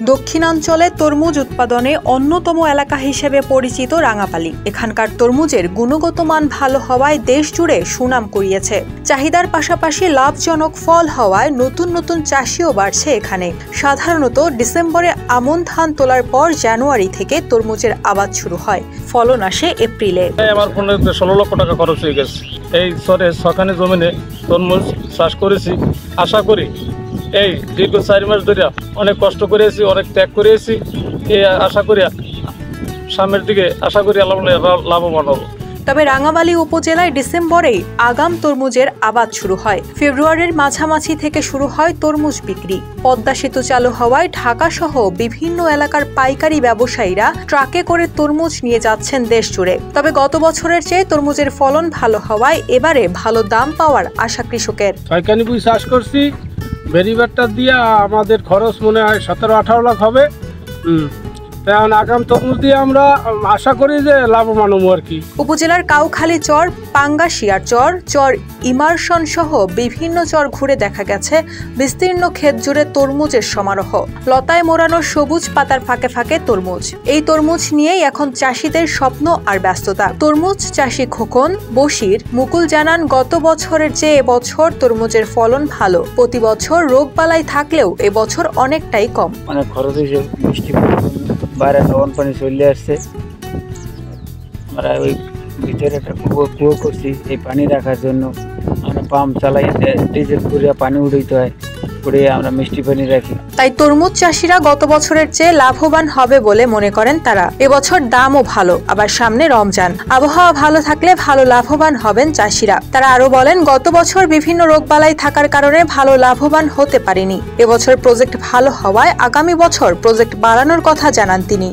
দক্ষিণাঞ্চলে তরমুজ উৎপাদনে অন্যতম এলাকা হিসেবে পরিচিত রাঙাপালি। এখানকার তরমুজের গুণগত মান ভালো হওয়ায় দেশ জুড়ে সুনাম কুড়িয়েছে। চাহিদার পাশাপাশি লাভজনক ফল হওয়ায় নতুন নতুন চাষিও বাড়ছে এখানে। সাধারণত ডিসেম্বরে আমন ধান তোলার পর জানুয়ারি থেকে তরমুজের আবাদ শুরু হয়, ফলন আসে এপ্রিলে। আমার 16 লক্ষ টাকা খরচ হয়ে গেছে। এই সরে সখানে জমিনে তরমুজ চাষ করেছি। আশা করি এই দীর্ঘ 4 মাস ধরে অনেক কষ্ট করেছি, অনেক ত্যাগ করেছি। এই আশা করি সামনের দিকে লাভবান হব। তবে রাঙামালি উপজেলায় ডিসেম্বরেই আগাম তরমুজের আবাদ শুরু হয়। ফেব্রুয়ারির মাঝামাঝি থেকে শুরু হয় তরমুজ বিক্রি। পদ্মা সেতু চালু হওয়ায় ঢাকা সহ বিভিন্ন এলাকার পাইকারি ব্যবসায়ীরা ট্রাকে করে তরমুজ নিয়ে যাচ্ছেন দেশ জুড়ে। তবে গত বছরের চেয়ে তরমুজের ফলন ভালো হওয়ায় এবারে ভালো দাম পাওয়ার আশা কৃষকের। ছয়খানিপুই চাষ করছি, ভেরিবারটা দিয়ে আমাদের খরচ মনে হয় 17-18 লাখ হবে। এখন আগাম তরমুজ দিয়ে আমরা আশা করি যে লাভবান হবো আর কি। উপজেলার কাউখালী চর, পাঙ্গাশিয়ার চর, চর ইমারশন সহ বিভিন্ন চর ঘুরে দেখা গেছে বিস্তীর্ণ ক্ষেত জুড়ে তরমুজের সমারোহ। লতায় মোড়ানো সবুজ পাতার ফাঁকে ফাঁকে তরমুজ। এই তরমুজ নিয়েই এখন চাষিদের স্বপ্ন আর ব্যস্ততা। তরমুজ চাষি খোকন বশির মুকুল জানান, গত বছরের চেয়ে এবছর তরমুজের ফলন ভালো। প্রতি বছর রোগবালাই থাকলেও এবছর অনেকটাই কম। অনেক খরচ হয়েছে, বৃষ্টি বাইরে লবণ পানি চলে আসছে। আমরা ওই ভিতরে একটা কুয়ো করছি এই পানি রাখার জন্য। আমরা পাম্প চালাই, ডিজেল করিয়া পানি উঠাইতে হয়, করে আমরা মিষ্টি পানি রাখি। তাই তরমুজ চাষিরা গত বছরের চেয়ে লাভবান হবে বলে মনে করেন তারা। এবছর দামও ভালো, আবার সামনে রমজান, আবহাওয়া ভালো থাকলে ভালো লাভবান হবেন চাষিরা। তারা আরো বলেন, গত বছর বিভিন্ন রোগবালাই থাকার কারণে ভালো লাভবান হতে পারেনি। এবছর প্রজেক্ট ভালো হওয়ায় আগামী বছর প্রজেক্ট বাড়ানোর কথা জানান তিনি।